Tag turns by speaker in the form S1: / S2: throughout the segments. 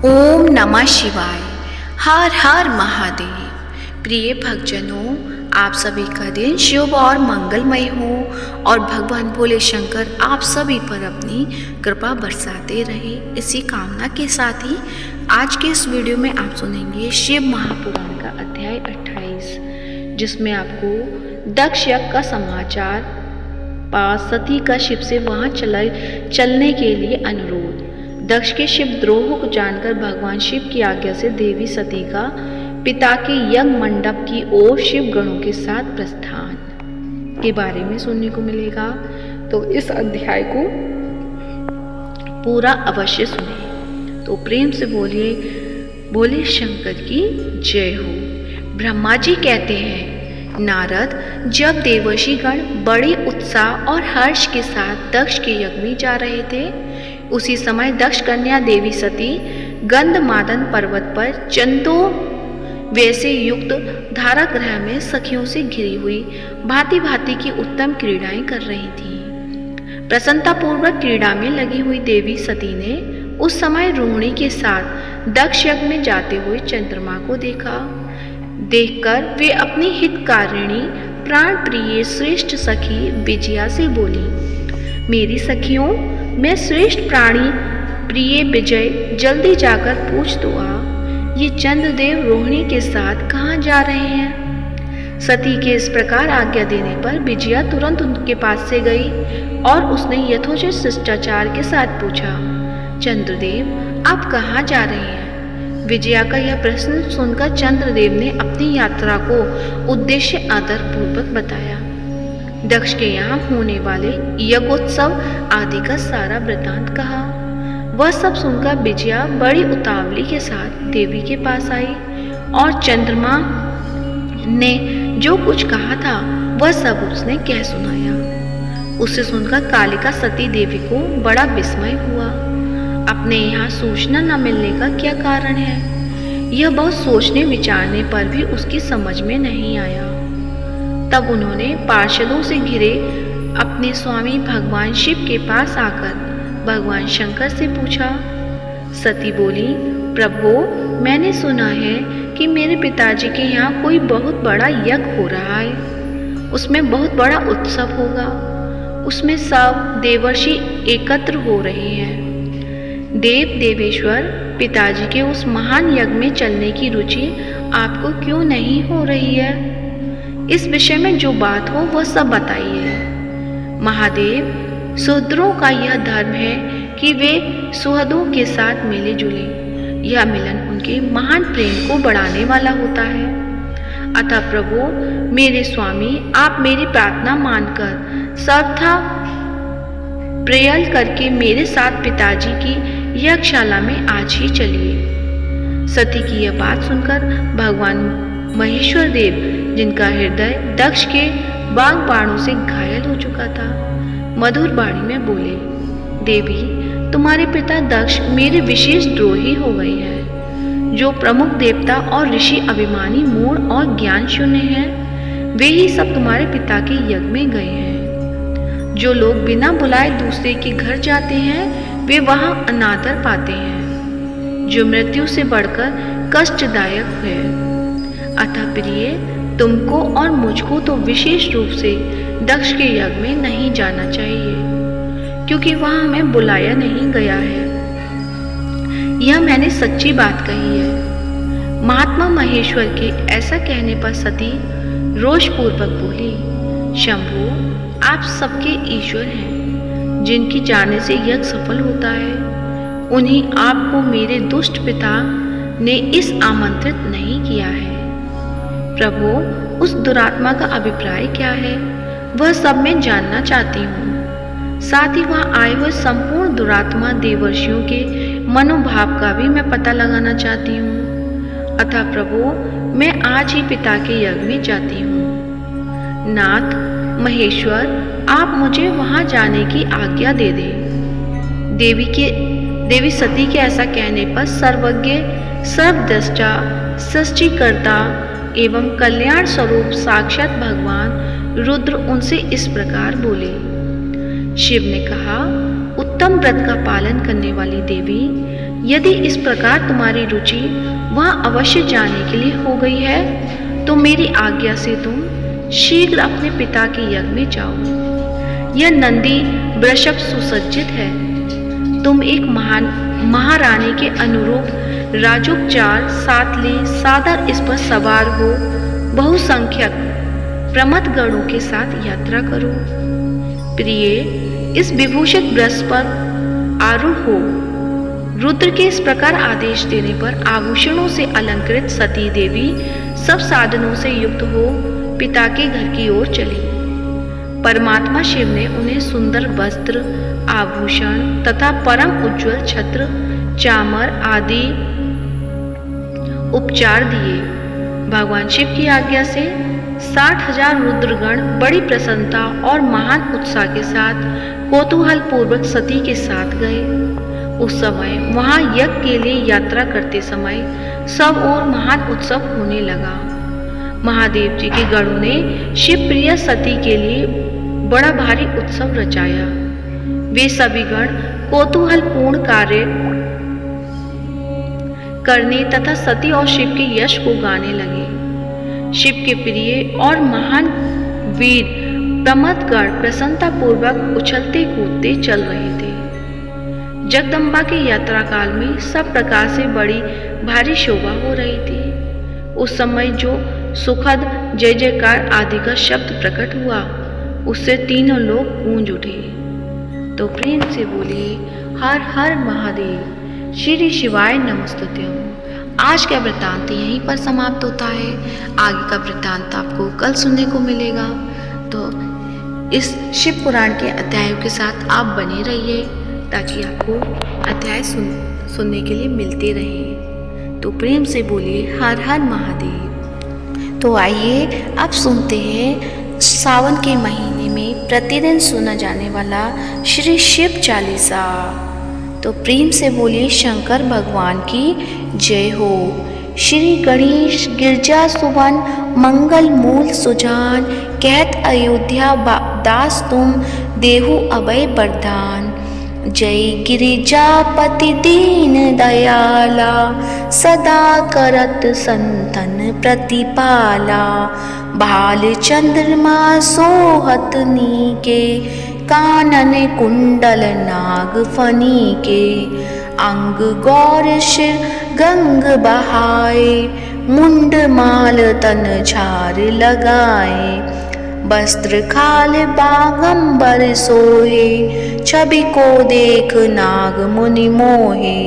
S1: ओम नमः शिवाय। हर हर महादेव। प्रिय भक्तजनों, आप सभी का दिन शुभ और मंगलमय हो और भगवान भोले शंकर आप सभी पर अपनी कृपा बरसाते रहे, इसी कामना के साथ ही आज के इस वीडियो में आप सुनेंगे शिव महापुराण का अध्याय 28, जिसमें आपको दक्ष यज्ञ का समाचार, पास सती का शिव से वहां चलने के लिए अनुरोध, दक्ष के शिव द्रोह को जानकर भगवान शिव की आज्ञा से देवी सती का पिता के यज्ञ मंडप की ओर शिव गणों के साथ प्रस्थान के बारे में सुनने को मिलेगा। तो इस अध्याय को पूरा अवश्य सुने। तो प्रेम से बोलिए, बोले शंकर की जय हो। ब्रह्मा जी कहते हैं, नारद, जब देवर्षि गण बड़े उत्साह और हर्ष के साथ दक्ष के यज्ञ में जा रहे थे, उसी समय दक्ष कन्या देवी सती गंधमादन पर्वत पर चंदो वैसे युक्त धारागृह में सखियों से घिरी हुई भांति भांति की उत्तम क्रीड़ाएं कर रही थी। प्रसन्नता पूर्वक क्रीड़ा में लगी हुई देवी सती ने उस समय रोहिणी के साथ दक्ष यज्ञ में जाते हुए चंद्रमा को देखा। देखकर वे अपनी हितकारिणी प्राण प्रिय श्रेष्ठ सखी विजया से बोली, मेरी सखियों, मैं श्रेष्ठ प्राणी प्रिय विजय, जल्दी जाकर पूछ तो आ, ये चंद्रदेव रोहिणी के साथ कहाँ जा रहे हैं। सती के इस प्रकार आज्ञा देने पर विजया तुरंत उनके पास से गई और उसने यथोचित शिष्टाचार के साथ पूछा, चंद्रदेव, आप कहाँ जा रहे हैं। विजया का यह प्रश्न सुनकर चंद्रदेव ने अपनी यात्रा को उद्देश्य आदरपूर्वक बताया। दक्ष के यहाँ होने वाले यज्ञोत्सव आदि का सारा वृतांत कहा। वह सब सुनकर विजया बड़ी उतावली के साथ देवी के पास आई और चंद्रमा ने जो कुछ कहा था वह सब उसने कह सुनाया। उसे सुनकर कालिका सती देवी को बड़ा विस्मय हुआ। अपने यहाँ सूचना न मिलने का क्या कारण है, यह बहुत सोचने विचारने पर भी उसकी समझ में नहीं आया। तब उन्होंने पार्षदों से घिरे अपने स्वामी भगवान शिव के पास आकर भगवान शंकर से पूछा। सती बोली, प्रभु, मैंने सुना है कि मेरे पिताजी के यहाँ कोई बहुत बड़ा यज्ञ हो रहा है, उसमें बहुत बड़ा उत्सव होगा, उसमें सब देवर्षि एकत्र हो रहे हैं। देव देवेश्वर पिताजी के उस महान यज्ञ में चलने की रुचि आपको क्यों नहीं हो रही है। इस विषय में जो बात हो वह सब बताइए। महादेव, शूद्रों का यह धर्म है कि वे सुहृदों के साथ मिले जुले। यह मिलन उनके महान प्रेम को बढ़ाने वाला होता है। अतः प्रभु, मेरे स्वामी, आप मेरी प्रार्थना मानकर सर्वथा प्रयल करके मेरे साथ पिताजी की यज्ञशाला में आज ही चलिए। सती की यह बात सुनकर भगवान महेश्वर देव, जिनका हृदय दक्ष के बाण बाणों से घायल हो चुका था, मधुर वाणी में बोले, देवी, तुम्हारे पिता दक्ष मेरे विशेष द्रोही हो गए हैं। जो प्रमुख देवता और ऋषि अभिमानी, मूढ़ और ज्ञान शून्य हैं, वे ही सब तुम्हारे पिता के यज्ञ में गए हैं। जो लोग बिना बुलाए दूसरे के घर जाते हैं, वे वहां अनादर पाते हैं, जो मृत्यु से बढ़कर कष्टदायक है। अतः प्रिय, तुमको और मुझको तो विशेष रूप से दक्ष के यज्ञ में नहीं जाना चाहिए, क्योंकि वहां हमें बुलाया नहीं गया है। यह मैंने सच्ची बात कही है। महात्मा महेश्वर के ऐसा कहने पर सती रोषपूर्वक बोली, शंभु, आप सबके ईश्वर हैं। जिनकी जाने से यज्ञ सफल होता है, उन्हीं आपको मेरे दुष्ट पिता ने इस आमंत्रित नहीं किया है। प्रभु, उस दुरात्मा का अभिप्राय क्या है, वह सब मैं जानना चाहती हूँ। साथ ही वहाँ आए हुए संपूर्ण दुरात्मा देवर्षियों के मनोभाव का भी मैं पता लगाना चाहती हूँ। अतः प्रभु, मैं आज ही पिता के यज्ञ में जाती हूँ। नाथ महेश्वर, आप मुझे वहाँ जाने की आज्ञा दे दें। देवी सती के ऐसा कहने पर सर्वज्ञ, सर्वद्रष्टा, सृष्टिकर्ता एवं कल्याण स्वरूप साक्षात भगवान रुद्र उनसे इस प्रकार बोले। शिव ने कहा, उत्तम व्रत का पालन करने वाली देवी, यदि इस प्रकार तुम्हारी रुचि वहां अवश्य जाने के लिए हो गई है तो मेरी आज्ञा से तुम शीघ्र अपने पिता के यज्ञ में जाओ। यह नंदी वृषभ सुसज्जित है। तुम एक महान महारानी के अनुरूप राजोपचार साथ ले सादर इस पर सवार हो बहुसंख्यक प्रमथ गणों के साथ यात्रा करो। प्रिय, इस विभूषित वृष पर आरूढ़ हो। रुद्र के इस प्रकार आदेश देने पर आभूषणों से अलंकृत सती देवी सब साधनों से युक्त हो पिता के घर की ओर चली। परमात्मा शिव ने उन्हें सुंदर वस्त्र, आभूषण तथा परम उज्ज्वल छत्र, चामर आदि उपचार दिए। भगवान शिव की आज्ञा से 60,000 रुद्रगण बड़ी प्रसन्नता और महान उत्साह के साथ कौतूहल पूर्वक सती के साथ गए। उस समय वहां यज्ञ के लिए यात्रा करते समय सब ओर महान उत्सव होने लगा। महादेव जी के गणों ने शिव प्रिय सती के लिए बड़ा भारी उत्सव रचाया। वे सभी गण कौतूहल पूर्ण कार्य करने तथा सती और शिव के यश को गाने लगे। शिव के प्रिय और महान वीर प्रमथगण प्रसन्नता पूर्वक उछलते कूदते चल रहे थे। जगदम्बा की यात्रा काल में सब प्रकार से बड़ी भारी शोभा हो रही थी। उस समय जो सुखद जय जयकार आदि का शब्द प्रकट हुआ, उससे तीनों लोग गूंज उठे। तो प्रेम से बोलिए हर हर महादेव, श्री शिवाय नमस्तुभ्यं। आज का वृत्तांत यहीं पर समाप्त होता है। आगे का वृत्तांत आपको कल सुनने को मिलेगा। तो इस शिव पुराण के अध्यायों के साथ आप बने रहिए ताकि आपको अध्याय सुनने के लिए मिलते रहें। तो प्रेम से बोलिए हर हर महादेव। तो आइए अब सुनते हैं सावन के महीने में प्रतिदिन सुना जाने वाला श्री शिव चालीसा। तो प्रेम से बोलिए शंकर भगवान की जय हो। श्री गणेश गिरजा सुवन मंगल मूल सुजान, कहत अयोध्या दास तुम देहु अभय वरदान। जय गिरिजापति दीन दयाला, सदा करत संतन प्रतिपाला। भाल चंद्रमा सोहत नीके, कानन कुंडल नाग फनी के। अंग गौर शिर गंग बहाए, मुंड माल तन झार लगाए। वस्त्र खाल बागंबर सोहे, छवि को देख नाग मुनि मोहे।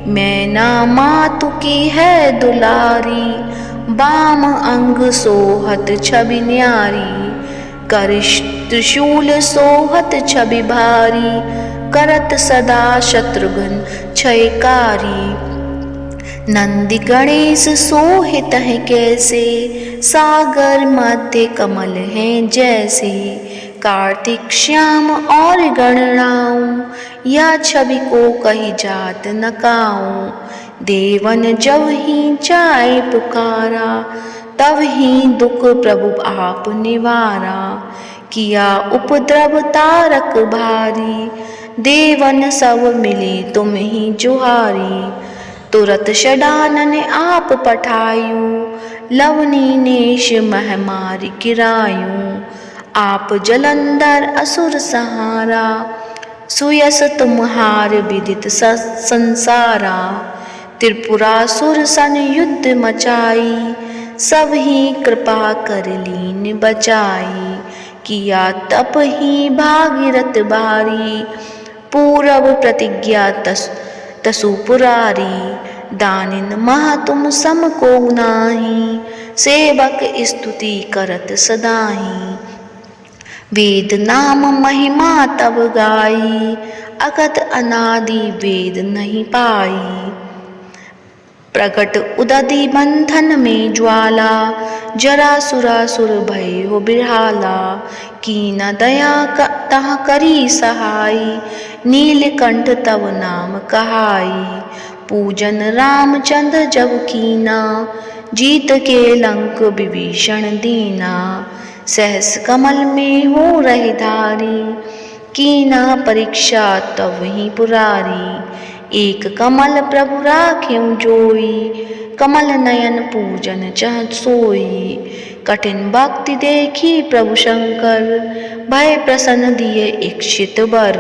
S1: मैना मातु की है दुलारी, बाम अंग सोहत छवि न्यारी। कर त्रिशूल सोहत छवि भारी, करत सदा शत्रुघ्न क्षयकारी। नंदी गणेश सोहित है कैसे, सागर मध्य कमल हैं जैसे। कार्तिक श्याम और गणनाऊं, या छवि को कही जात न काऊं। देवन जब ही चाहे पुकारा, तब ही दुख प्रभु आप निवारा। किया उपद्रव तारक भारी, देवन सब मिले तुम ही जुहारी। तुरत षडानन आप पठायु, लवनी नेश महमारी गिरायूं। आप जलंधर असुर सहारा, सुयस तुम्हार विदित संसारा। त्रिपुरासुर सन युद्ध मचाई, सब ही कृपा कर लीन बचाई। किया तप ही भागीरथ भारी, पूरब प्रतिज्ञा तसु पुरारी। दानिन मह तुम सम को नाही, सेवक स्तुति करत सदाही। वेद नाम महिमा तब गाई, अगत अनादि वेद नहीं पाई। प्रकट उदधि बंधन में ज्वाला, जरा सुरासुर भय हो बिरहाला। कीन दया तह करी सहाई, नीलकंठ तव नाम कहाई। पूजन रामचंद्र जब कीना, जीत के लंक विभीषण दीना। सहस कमल में हो रहे धारी, कीना परीक्षा तब ही पुरारी। एक कमल प्रभु राख्यूं जोई, कमल नयन पूजन चह सोई। कठिन भक्ति देखी प्रभु शंकर, भय प्रसन्न दिए इच्छित वर।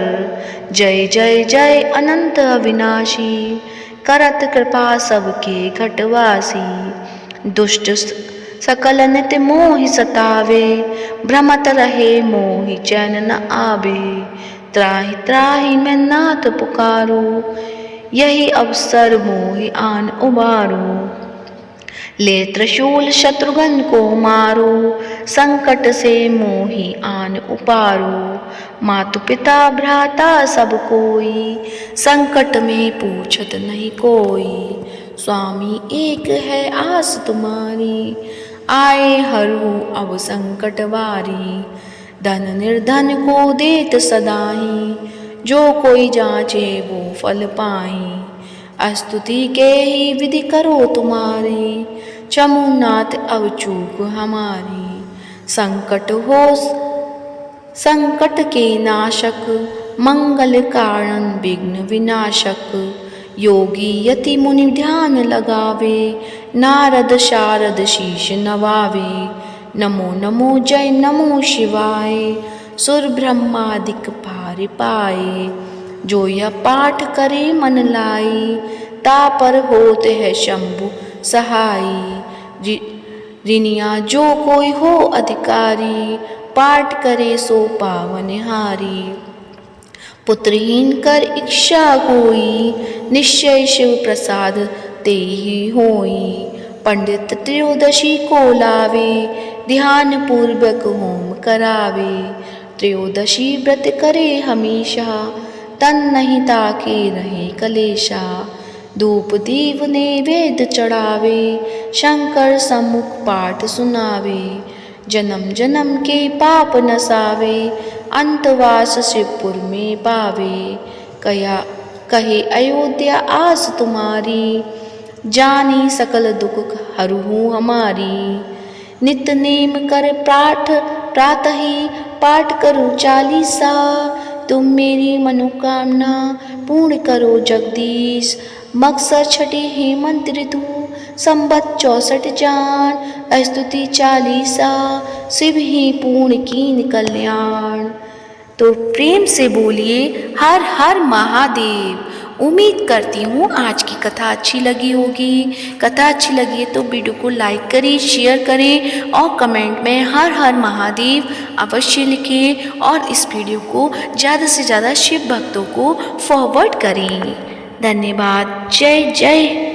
S1: जय जय जय अनंत अविनाशी, करत कृपा सबके घटवासी। दुष्ट सकल नित मोहि सतावे, भ्रमत रहे मोहि चैन न आवे। त्राहि त्राहि मैं नाथ पुकारो, यही अवसर मोहि आन उबारो। ले त्रिशूल शत्रुघ्न को मारो, संकट से मोहि आन उपारो। मातु पिता भ्राता सब कोई, संकट में पूछत नहीं कोई। स्वामी एक है आस तुम्हारी, आए हरु अब संकट वारी। धन निर्धन को देत सदाही, जो कोई जांचे वो फल पाई। स्तुति के ही विधि करो तुम्हारी, चमुनाथ अब चूक हमारी। संकट के नाशक, मंगल कारण विघ्न विनाशक। योगी यति मुनि ध्यान लगावे, नारद शारद शीश नवावे। नमो नमो जय नमो शिवाय, सुर ब्रह्मादिक पार पाए। जो यह पाठ करे मन लाई, तापर होते है शंभु सहाई। ऋनिया जो कोई हो अधिकारी, पाठ करे सो पावनहारी। पुत्रहीन कर इच्छा कोई, निश्चय शिव प्रसाद तेहि होई। पंडित त्रयोदशी को लावे, ध्यान पूर्वक होम करावे। त्रयोदशी व्रत करे हमेशा, तन नहीं ताके रहे कलेशा। धूप दीप नैवेद्य चढ़ावे, शंकर सम्मुख पाठ सुनावे। जन्म जन्म के पाप नसावे, अंतवास शिवपुर में पावे। कहे अयोध्या आस तुम्हारी, जानी सकल दुख हरहु हमारी। नित नेम कर पाठ प्रातः ही, पाठ करो चालीसा। तुम मेरी मनोकामना पूर्ण करो जगदीश। मकसर छठे हेमंत ऋतु, संबत 64 जान। स्तुति चालीसा, शिव ही पूर्ण कीन कल्याण। तो प्रेम से बोलिए हर हर महादेव। उम्मीद करती हूँ आज की कथा अच्छी लगी होगी। कथा अच्छी लगी है तो वीडियो को लाइक करें, शेयर करें और कमेंट में हर हर महादेव अवश्य लिखें। और इस वीडियो को ज़्यादा से ज़्यादा शिव भक्तों को फॉरवर्ड करें। धन्यवाद। जय जय